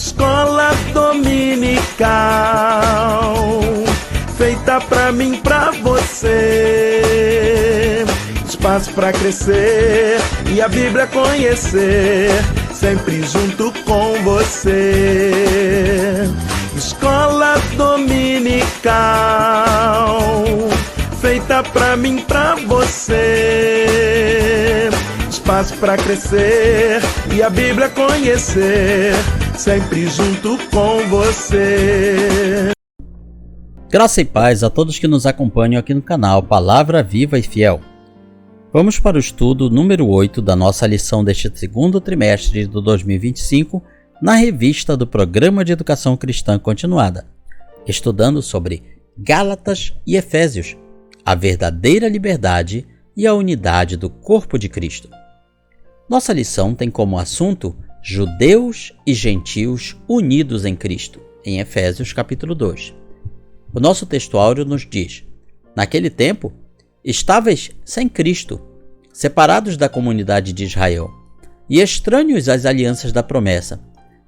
Escola dominical, feita pra mim, pra você. Espaço pra crescer e a Bíblia conhecer, sempre junto com você. Escola dominical, feita pra mim, pra você. Espaço pra crescer e a Bíblia conhecer, sempre junto com você. Graça e paz a todos que nos acompanham aqui no canal Palavra Viva e Fiel. Vamos para o estudo número 8 da nossa lição deste segundo trimestre de 2025 na revista do Programa de Educação Cristã Continuada, estudando sobre Gálatas e Efésios, a verdadeira liberdade e a unidade do corpo de Cristo. Nossa lição tem como assunto judeus e gentios unidos em Cristo, em Efésios capítulo 2. O nosso texto áureo nos diz: naquele tempo, estáveis sem Cristo, separados da comunidade de Israel, e estranhos às alianças da promessa,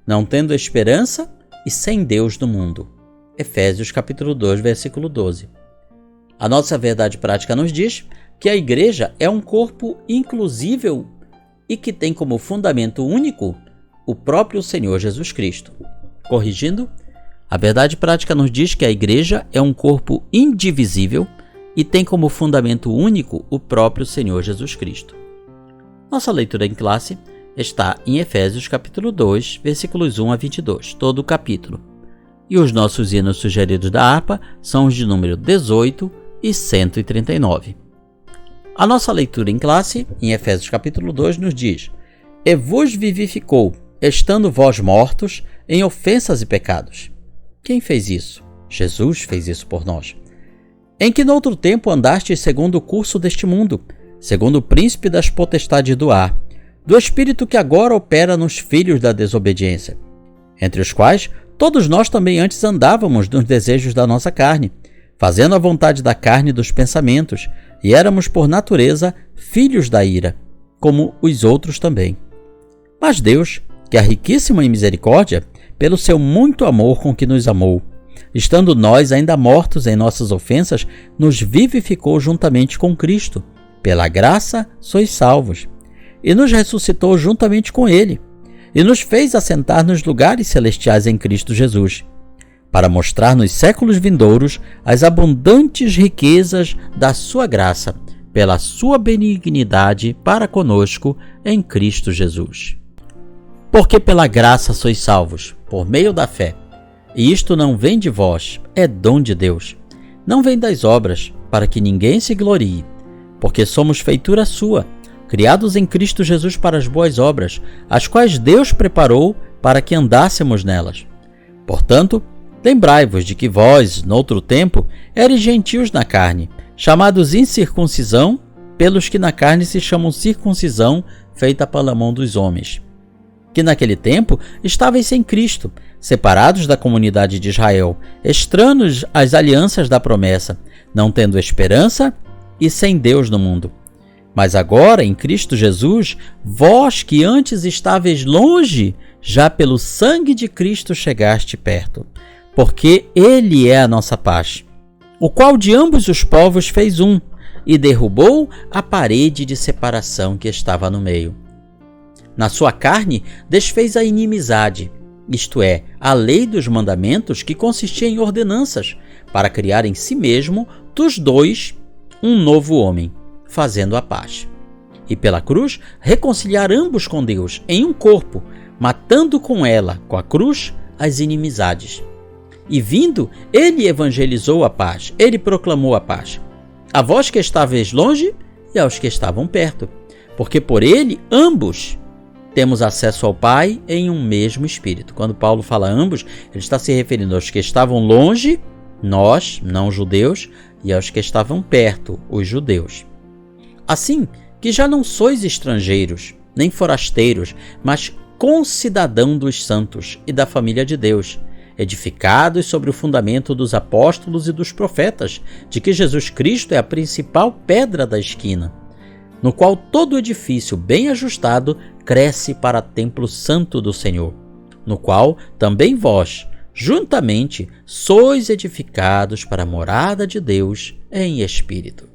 não tendo esperança e sem Deus no mundo. Efésios capítulo 2, versículo 12. A nossa verdade prática nos diz que a igreja é um corpo inclusível e que tem como fundamento único o próprio Senhor Jesus Cristo. Corrigindo, a verdade prática nos diz que a igreja é um corpo indivisível e tem como fundamento único o próprio Senhor Jesus Cristo. Nossa leitura em classe está em Efésios capítulo 2, versículos 1 a 22, todo o capítulo. E os nossos hinos sugeridos da harpa são os de número 18 e 139. A nossa leitura em classe, em Efésios capítulo 2, nos diz: E vos vivificou, estando vós mortos em ofensas e pecados. Quem fez isso? Jesus fez isso por nós. Em que noutro tempo andastes segundo o curso deste mundo, segundo o príncipe das potestades do ar, do espírito que agora opera nos filhos da desobediência, entre os quais todos nós também antes andávamos nos desejos da nossa carne, fazendo a vontade da carne e dos pensamentos, e éramos por natureza filhos da ira, como os outros também. Mas Deus, que é riquíssimo em misericórdia, pelo seu muito amor com que nos amou, estando nós ainda mortos em nossas ofensas, nos vivificou juntamente com Cristo. Pela graça sois salvos. E nos ressuscitou juntamente com Ele, e nos fez assentar nos lugares celestiais em Cristo Jesus, para mostrar nos séculos vindouros as abundantes riquezas da sua graça, pela sua benignidade para conosco em Cristo Jesus. Porque pela graça sois salvos, por meio da fé. E isto não vem de vós, é dom de Deus. Não vem das obras, para que ninguém se glorie. Porque somos feitura sua, criados em Cristo Jesus para as boas obras, as quais Deus preparou para que andássemos nelas. Portanto, lembrai-vos de que vós, noutro tempo, eres gentios na carne, chamados incircuncisão, pelos que na carne se chamam circuncisão, feita pela mão dos homens. Que naquele tempo estáveis sem Cristo, separados da comunidade de Israel, estranhos às alianças da promessa, não tendo esperança e sem Deus no mundo. Mas agora, em Cristo Jesus, vós que antes estáveis longe, já pelo sangue de Cristo chegaste perto, porque Ele é a nossa paz, o qual de ambos os povos fez um, e derrubou a parede de separação que estava no meio. Na sua carne desfez a inimizade, isto é, a lei dos mandamentos que consistia em ordenanças, para criar em si mesmo dos dois um novo homem, fazendo a paz. E pela cruz reconciliar ambos com Deus em um corpo, matando com ela, com a cruz, as inimizades. E vindo, ele evangelizou a paz, ele proclamou a paz, a vós que estáveis longe e aos que estavam perto, porque por ele ambos temos acesso ao Pai em um mesmo Espírito. Quando Paulo fala ambos, ele está se referindo aos que estavam longe, nós, não judeus, e aos que estavam perto, os judeus. Assim que já não sois estrangeiros, nem forasteiros, mas concidadão dos santos e da família de Deus, edificados sobre o fundamento dos apóstolos e dos profetas, de que Jesus Cristo é a principal pedra da esquina, no qual todo edifício bem ajustado cresce para templo santo do Senhor, no qual também vós, juntamente, sois edificados para a morada de Deus em espírito.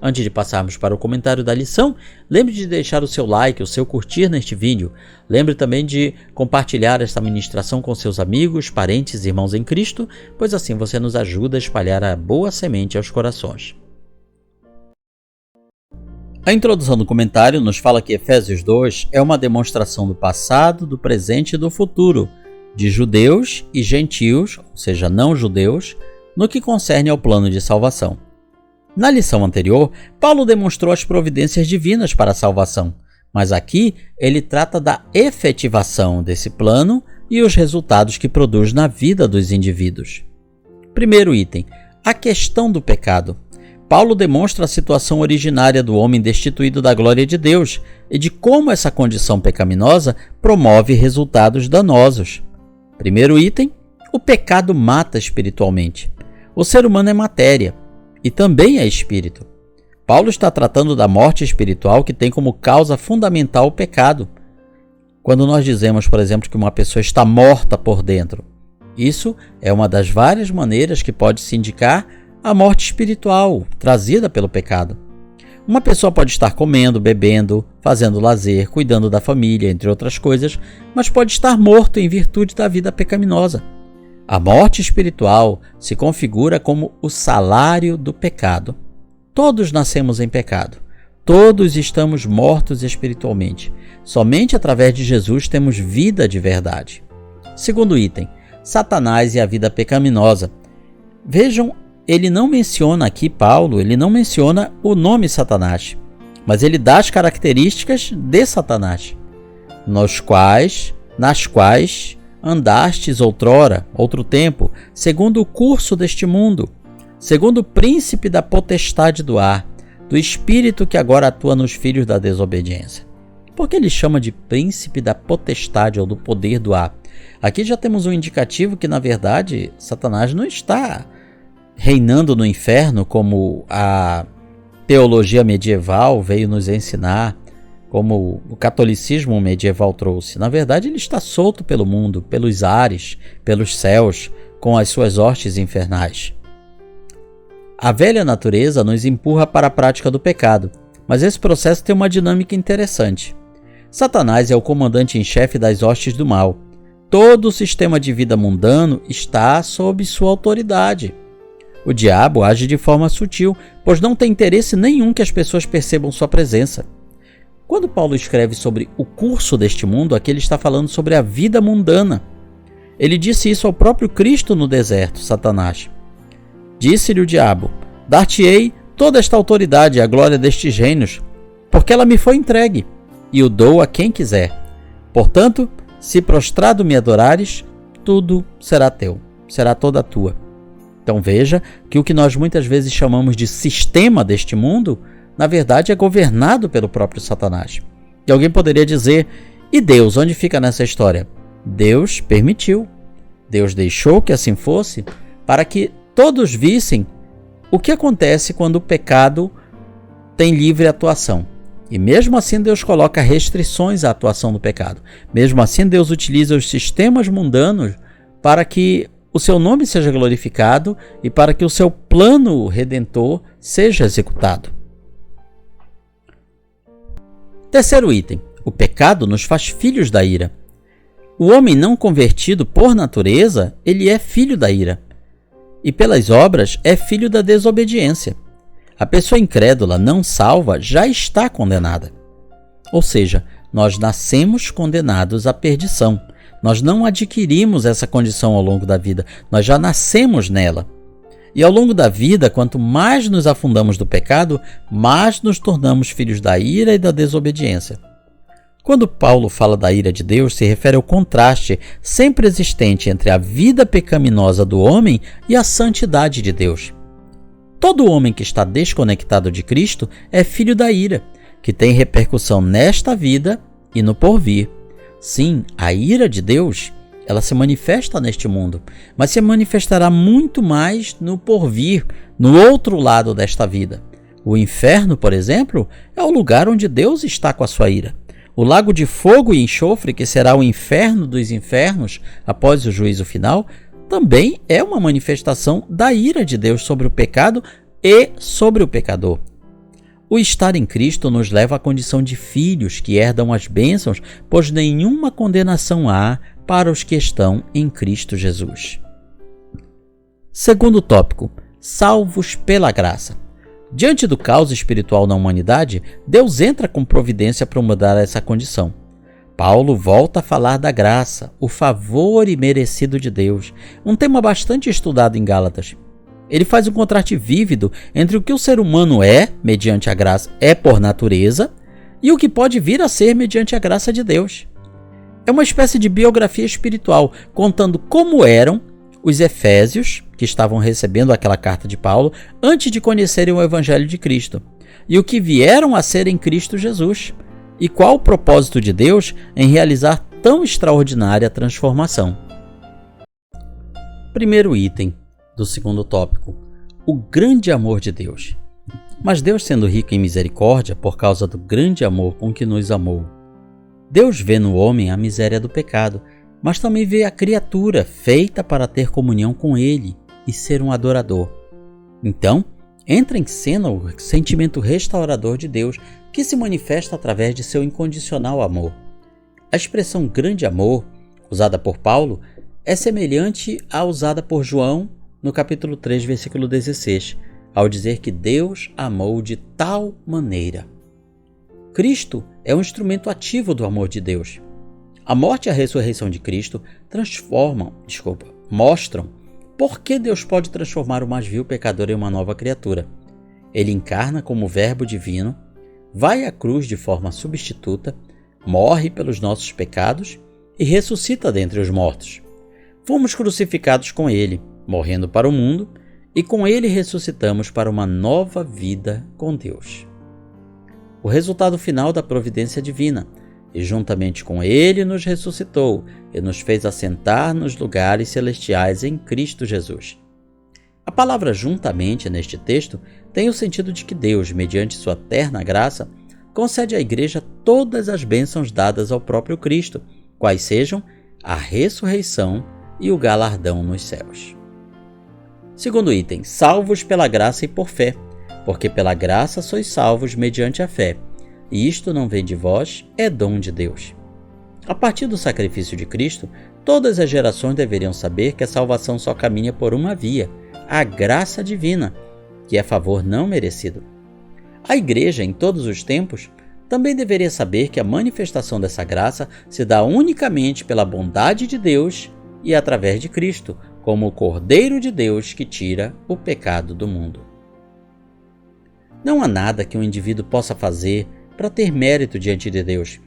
Antes de passarmos para o comentário da lição, lembre de deixar o seu like, o seu curtir neste vídeo. Lembre também de compartilhar esta ministração com seus amigos, parentes e irmãos em Cristo, pois assim você nos ajuda a espalhar a boa semente aos corações. A introdução do comentário nos fala que Efésios 2 é uma demonstração do passado, do presente e do futuro, de judeus e gentios, ou seja, não judeus, no que concerne ao plano de salvação. Na lição anterior, Paulo demonstrou as providências divinas para a salvação, mas aqui ele trata da efetivação desse plano e os resultados que produz na vida dos indivíduos. Primeiro item, a questão do pecado. Paulo demonstra a situação originária do homem destituído da glória de Deus e de como essa condição pecaminosa promove resultados danosos. Primeiro item, o pecado mata espiritualmente. O ser humano é matéria e também é espírito. Paulo está tratando da morte espiritual que tem como causa fundamental o pecado. Quando nós dizemos, por exemplo, que uma pessoa está morta por dentro, isso é uma das várias maneiras que pode se indicar a morte espiritual trazida pelo pecado. Uma pessoa pode estar comendo, bebendo, fazendo lazer, cuidando da família, entre outras coisas, mas pode estar morto em virtude da vida pecaminosa. A morte espiritual se configura como o salário do pecado. Todos nascemos em pecado. Todos estamos mortos espiritualmente. Somente através de Jesus temos vida de verdade. Segundo item, Satanás e a vida pecaminosa. Vejam, ele não menciona aqui, Paulo, ele não menciona o nome Satanás, mas ele dá as características de Satanás, nas quais andastes outrora, outro tempo, segundo o curso deste mundo, segundo o príncipe da potestade do ar, do espírito que agora atua nos filhos da desobediência. Por que ele chama de príncipe da potestade ou do poder do ar? Aqui já temos um indicativo que, na verdade, Satanás não está reinando no inferno como a teologia medieval veio nos ensinar, como o catolicismo medieval trouxe. Na verdade, ele está solto pelo mundo, pelos ares, pelos céus, com as suas hostes infernais. A velha natureza nos empurra para a prática do pecado, mas esse processo tem uma dinâmica interessante. Satanás é o comandante em chefe das hostes do mal. Todo o sistema de vida mundano está sob sua autoridade. O diabo age de forma sutil, pois não tem interesse nenhum que as pessoas percebam sua presença. Quando Paulo escreve sobre o curso deste mundo, aqui ele está falando sobre a vida mundana. Ele disse isso ao próprio Cristo no deserto, Satanás. Disse-lhe o diabo: dar-te-ei toda esta autoridade e a glória destes reinos, porque ela me foi entregue, e o dou a quem quiser. Portanto, se prostrado me adorares, tudo será teu, será toda tua. Então veja que o que nós muitas vezes chamamos de sistema deste mundo, na verdade é governado pelo próprio Satanás. E alguém poderia dizer: e Deus, onde fica nessa história? Deus permitiu. Deus deixou que assim fosse para que todos vissem o que acontece quando o pecado tem livre atuação. E mesmo assim Deus coloca restrições à atuação do pecado. Mesmo assim Deus utiliza os sistemas mundanos para que o seu nome seja glorificado e para que o seu plano redentor seja executado. Terceiro item, o pecado nos faz filhos da ira. O homem não convertido por natureza, ele é filho da ira. E pelas obras é filho da desobediência. A pessoa incrédula não salva já está condenada. Ou seja, nós nascemos condenados à perdição. Nós não adquirimos essa condição ao longo da vida, nós já nascemos nela. E ao longo da vida, quanto mais nos afundamos do pecado, mais nos tornamos filhos da ira e da desobediência. Quando Paulo fala da ira de Deus, se refere ao contraste sempre existente entre a vida pecaminosa do homem e a santidade de Deus. Todo homem que está desconectado de Cristo é filho da ira, que tem repercussão nesta vida e no porvir. Sim, a ira de Deus, ela se manifesta neste mundo, mas se manifestará muito mais no porvir, no outro lado desta vida. O inferno, por exemplo, é o lugar onde Deus está com a sua ira. O lago de fogo e enxofre, que será o inferno dos infernos após o juízo final, também é uma manifestação da ira de Deus sobre o pecado e sobre o pecador. O estar em Cristo nos leva à condição de filhos que herdam as bênçãos, pois nenhuma condenação há para os que estão em Cristo Jesus. Segundo tópico, salvos pela graça. Diante do caos espiritual na humanidade, Deus entra com providência para mudar essa condição. Paulo volta a falar da graça, o favor imerecido de Deus, um tema bastante estudado em Gálatas. Ele faz um contraste vívido entre o que o ser humano é, mediante a graça, é por natureza, e o que pode vir a ser mediante a graça de Deus. É uma espécie de biografia espiritual, contando como eram os efésios, que estavam recebendo aquela carta de Paulo, antes de conhecerem o Evangelho de Cristo, e o que vieram a ser em Cristo Jesus, e qual o propósito de Deus em realizar tão extraordinária transformação. Primeiro item do segundo tópico, o grande amor de Deus. Mas Deus, sendo rico em misericórdia, por causa do grande amor com que nos amou, Deus vê no homem a miséria do pecado, mas também vê a criatura feita para ter comunhão com Ele e ser um adorador. Então, entra em cena o sentimento restaurador de Deus, que se manifesta através de seu incondicional amor. A expressão grande amor, usada por Paulo, é semelhante à usada por João no capítulo 3, versículo 16, ao dizer que Deus amou de tal maneira. Cristo é um instrumento ativo do amor de Deus. A morte e a ressurreição de Cristo mostram por que Deus pode transformar o mais vil pecador em uma nova criatura. Ele encarna como Verbo divino, vai à cruz de forma substituta, morre pelos nossos pecados e ressuscita dentre os mortos. Fomos crucificados com Ele, morrendo para o mundo, e com Ele ressuscitamos para uma nova vida com Deus. O resultado final da providência divina, e juntamente com Ele nos ressuscitou e nos fez assentar nos lugares celestiais em Cristo Jesus. A palavra juntamente neste texto tem o sentido de que Deus, mediante sua terna graça, concede à Igreja todas as bênçãos dadas ao próprio Cristo, quais sejam a ressurreição e o galardão nos céus. Segundo item, salvos pela graça e por fé, porque pela graça sois salvos mediante a fé, e isto não vem de vós, é dom de Deus. A partir do sacrifício de Cristo, todas as gerações deveriam saber que a salvação só caminha por uma via, a graça divina, que é favor não merecido. A Igreja, em todos os tempos, também deveria saber que a manifestação dessa graça se dá unicamente pela bondade de Deus e através de Cristo, como o Cordeiro de Deus que tira o pecado do mundo. Não há nada que um indivíduo possa fazer para ter mérito diante de Deus.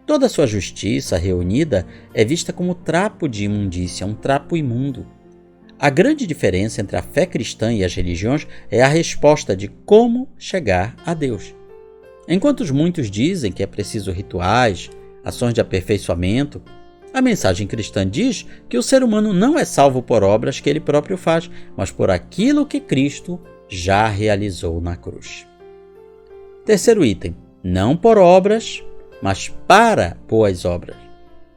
Toda a sua justiça reunida é vista como trapo de imundícia, um trapo imundo. A grande diferença entre a fé cristã e as religiões é a resposta de como chegar a Deus. Enquanto muitos dizem que é preciso rituais, ações de aperfeiçoamento, a mensagem cristã diz que o ser humano não é salvo por obras que ele próprio faz, mas por aquilo que Cristo já realizou na cruz. Terceiro item, não por obras, mas para boas obras.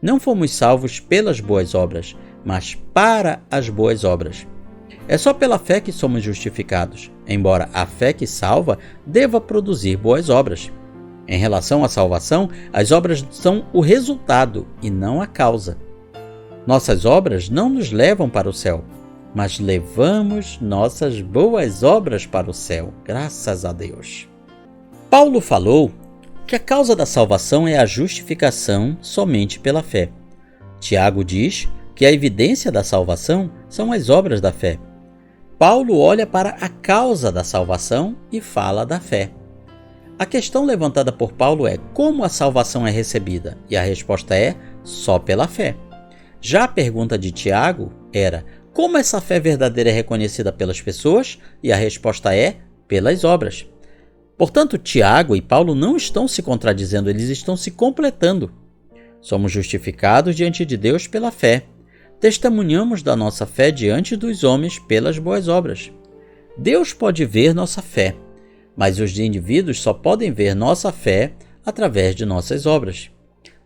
Não fomos salvos pelas boas obras, mas para as boas obras. É só pela fé que somos justificados, embora a fé que salva deva produzir boas obras. Em relação à salvação, as obras são o resultado e não a causa. Nossas obras não nos levam para o céu, mas levamos nossas boas obras para o céu, graças a Deus. Paulo falou que a causa da salvação é a justificação somente pela fé. Tiago diz que a evidência da salvação são as obras da fé. Paulo olha para a causa da salvação e fala da fé. A questão levantada por Paulo é como a salvação é recebida, e a resposta é só pela fé. Já a pergunta de Tiago era como essa fé verdadeira é reconhecida pelas pessoas, e a resposta é pelas obras. Portanto, Tiago e Paulo não estão se contradizendo, eles estão se completando. Somos justificados diante de Deus pela fé. Testemunhamos da nossa fé diante dos homens pelas boas obras. Deus pode ver nossa fé, mas os indivíduos só podem ver nossa fé através de nossas obras.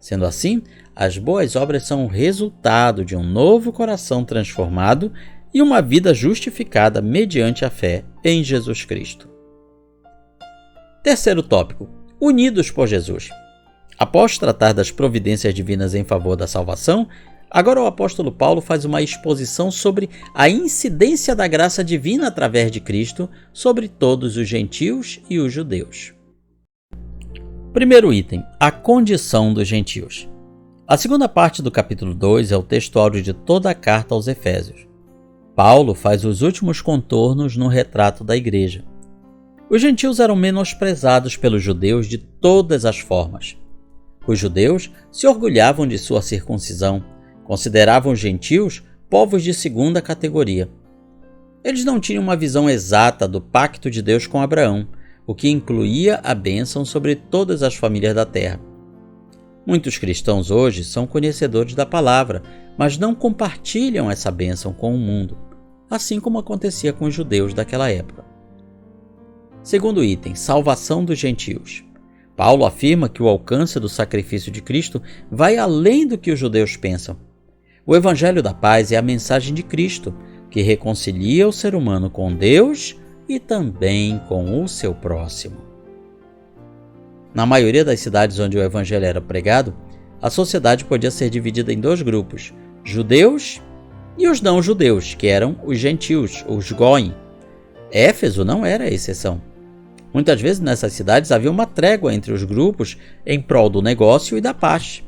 Sendo assim, as boas obras são o resultado de um novo coração transformado e uma vida justificada mediante a fé em Jesus Cristo. Terceiro tópico: unidos por Jesus. Após tratar das providências divinas em favor da salvação, agora o apóstolo Paulo faz uma exposição sobre a incidência da graça divina através de Cristo sobre todos os gentios e os judeus. Primeiro item: a condição dos gentios. A segunda parte do capítulo 2 é o textuário de toda a carta aos Efésios. Paulo faz os últimos contornos no retrato da igreja. Os gentios eram menosprezados pelos judeus de todas as formas. Os judeus se orgulhavam de sua circuncisão, consideravam os gentios povos de segunda categoria. Eles não tinham uma visão exata do pacto de Deus com Abraão, o que incluía a bênção sobre todas as famílias da terra. Muitos cristãos hoje são conhecedores da palavra, mas não compartilham essa bênção com o mundo, assim como acontecia com os judeus daquela época. Segundo item: salvação dos gentios. Paulo afirma que o alcance do sacrifício de Cristo vai além do que os judeus pensam. O Evangelho da Paz é a mensagem de Cristo, que reconcilia o ser humano com Deus e também com o seu próximo. Na maioria das cidades onde o Evangelho era pregado, a sociedade podia ser dividida em dois grupos: judeus e os não-judeus, que eram os gentios, os goim. Éfeso não era a exceção. Muitas vezes nessas cidades havia uma trégua entre os grupos em prol do negócio e da paz.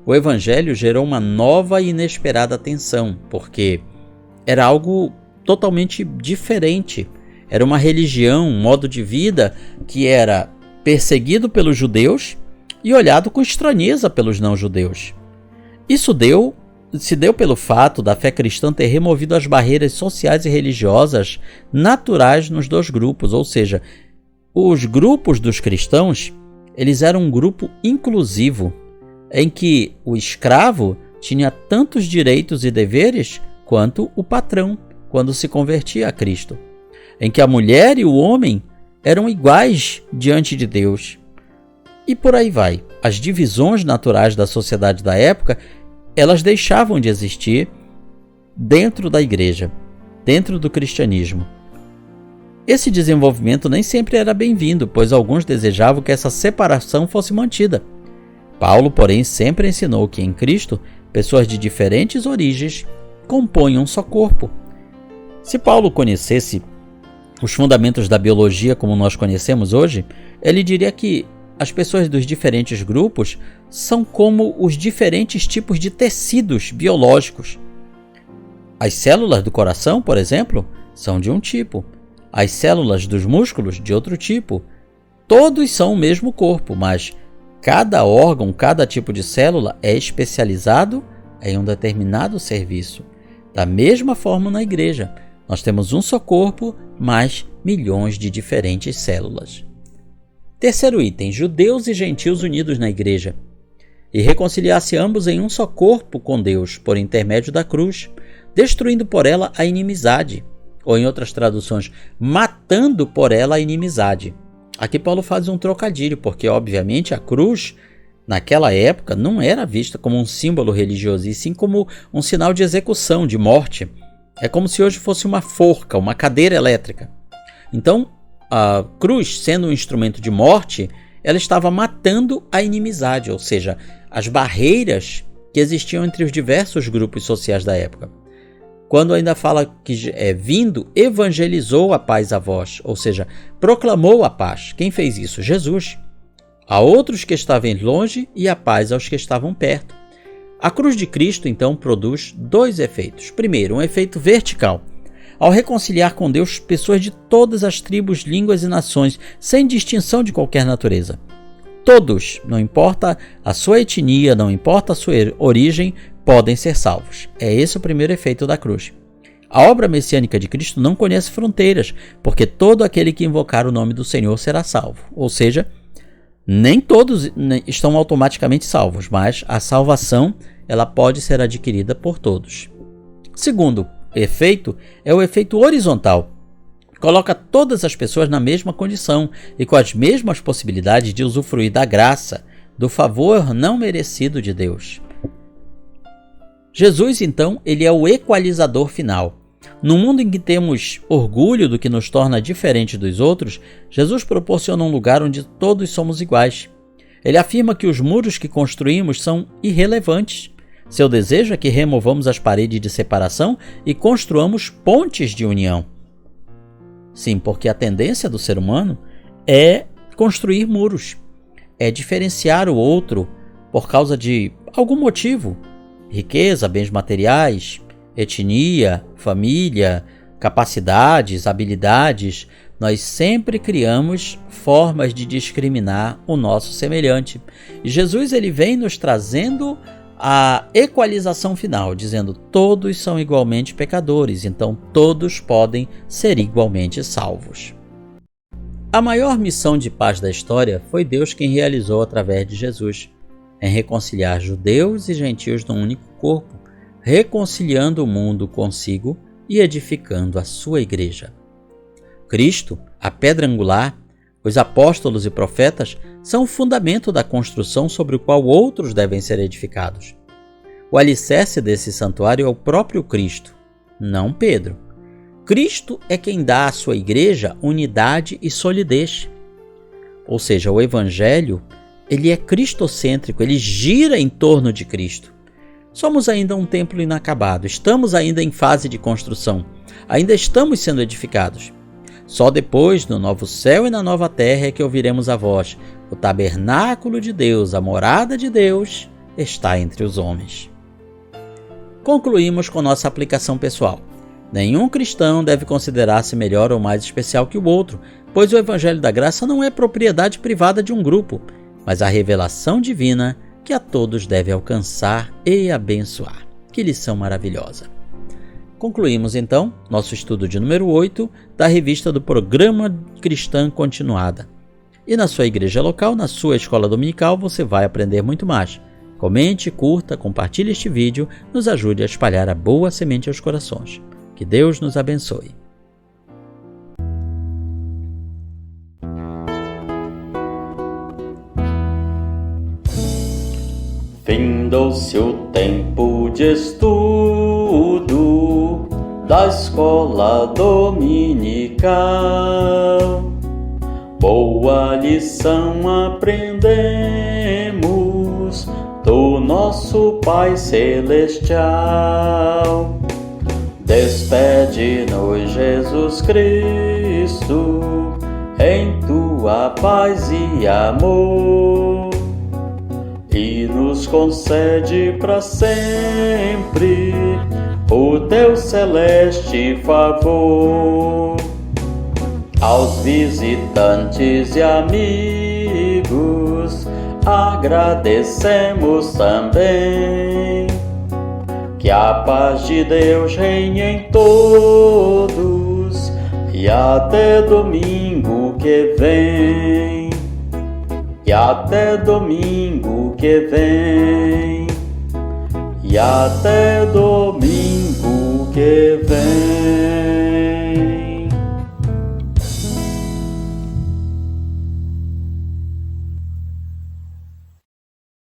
O Evangelho gerou uma nova e inesperada tensão, porque era algo totalmente diferente. Era uma religião, um modo de vida que era perseguido pelos judeus e olhado com estranheza pelos não-judeus. Isso se deu pelo fato da fé cristã ter removido as barreiras sociais e religiosas naturais nos dois grupos, ou seja, os grupos dos cristãos, eles eram um grupo inclusivo, em que o escravo tinha tantos direitos e deveres quanto o patrão, quando se convertia a Cristo, em que a mulher e o homem eram iguais diante de Deus. E por aí vai. As divisões naturais da sociedade da época, elas deixavam de existir dentro da igreja, dentro do cristianismo. Esse desenvolvimento nem sempre era bem-vindo, pois alguns desejavam que essa separação fosse mantida. Paulo, porém, sempre ensinou que em Cristo, pessoas de diferentes origens compõem um só corpo. Se Paulo conhecesse os fundamentos da biologia como nós conhecemos hoje, ele diria que as pessoas dos diferentes grupos são como os diferentes tipos de tecidos biológicos. As células do coração, por exemplo, são de um tipo. As células dos músculos, de outro tipo. Todos são o mesmo corpo, mas cada órgão, cada tipo de célula é especializado em um determinado serviço. Da mesma forma na igreja, nós temos um só corpo, mas milhões de diferentes células. Terceiro item: judeus e gentios unidos na igreja. E reconciliar-se ambos em um só corpo com Deus, por intermédio da cruz, destruindo por ela a inimizade. Ou em outras traduções, matando por ela a inimizade. Aqui Paulo faz um trocadilho, porque obviamente a cruz, naquela época, não era vista como um símbolo religioso, e sim como um sinal de execução, de morte. É como se hoje fosse uma forca, uma cadeira elétrica. Então, a cruz, sendo um instrumento de morte, ela estava matando a inimizade, ou seja, as barreiras que existiam entre os diversos grupos sociais da época. Quando ainda fala que vindo, evangelizou a paz a vós, ou seja, proclamou a paz. Quem fez isso? Jesus. A outros que estavam longe e a paz aos que estavam perto. A cruz de Cristo, então, produz dois efeitos. Primeiro, um efeito vertical. Ao reconciliar com Deus pessoas de todas as tribos, línguas e nações, sem distinção de qualquer natureza. Todos, não importa a sua etnia, não importa a sua origem, podem ser salvos. É esse o primeiro efeito da cruz. A obra messiânica de Cristo não conhece fronteiras, porque todo aquele que invocar o nome do Senhor será salvo. Ou seja, nem todos estão automaticamente salvos, mas a salvação ela pode ser adquirida por todos. Segundo efeito é o efeito horizontal. Coloca todas as pessoas na mesma condição e com as mesmas possibilidades de usufruir da graça, do favor não merecido de Deus. Jesus, então, ele é o equalizador final. No mundo em que temos orgulho do que nos torna diferente dos outros, Jesus proporciona um lugar onde todos somos iguais. Ele afirma que os muros que construímos são irrelevantes. Seu desejo é que removamos as paredes de separação e construamos pontes de união. Sim, porque a tendência do ser humano é construir muros, é diferenciar o outro por causa de algum motivo. Riqueza, bens materiais, etnia, família, capacidades, habilidades. Nós sempre criamos formas de discriminar o nosso semelhante. E Jesus ele vem nos trazendo a equalização final, dizendo todos são igualmente pecadores, então todos podem ser igualmente salvos. A maior missão de paz da história foi Deus quem realizou através de Jesus, em reconciliar judeus e gentios num único corpo, reconciliando o mundo consigo e edificando a sua igreja. Cristo, a pedra angular, os apóstolos e profetas são o fundamento da construção sobre o qual outros devem ser edificados. O alicerce desse santuário é o próprio Cristo, não Pedro. Cristo é quem dá à sua igreja unidade e solidez. Ou seja, o Evangelho ele é cristocêntrico, ele gira em torno de Cristo. Somos ainda um templo inacabado, estamos ainda em fase de construção, ainda estamos sendo edificados. Só depois, no novo céu e na nova terra, é que ouviremos a voz. O tabernáculo de Deus, a morada de Deus, está entre os homens. Concluímos com nossa aplicação pessoal. Nenhum cristão deve considerar-se melhor ou mais especial que o outro, pois o Evangelho da Graça não é propriedade privada de um grupo, mas a revelação divina que a todos deve alcançar e abençoar. Que lição maravilhosa! Concluímos então nosso estudo de número 8 da revista do Programa Cristã Continuada. E na sua igreja local, na sua escola dominical, você vai aprender muito mais. Comente, curta, compartilhe este vídeo, nos ajude a espalhar a boa semente aos corações. Que Deus nos abençoe. Findou-se o tempo de estudo da escola dominical. Boa lição aprendemos do nosso Pai Celestial. Despede-nos, Jesus Cristo, em tua paz e amor, e nos concede para sempre o teu celeste favor. Aos visitantes e amigos agradecemos também. Que a paz de Deus reine em todos e até domingo que vem. E até domingo que vem. E até domingo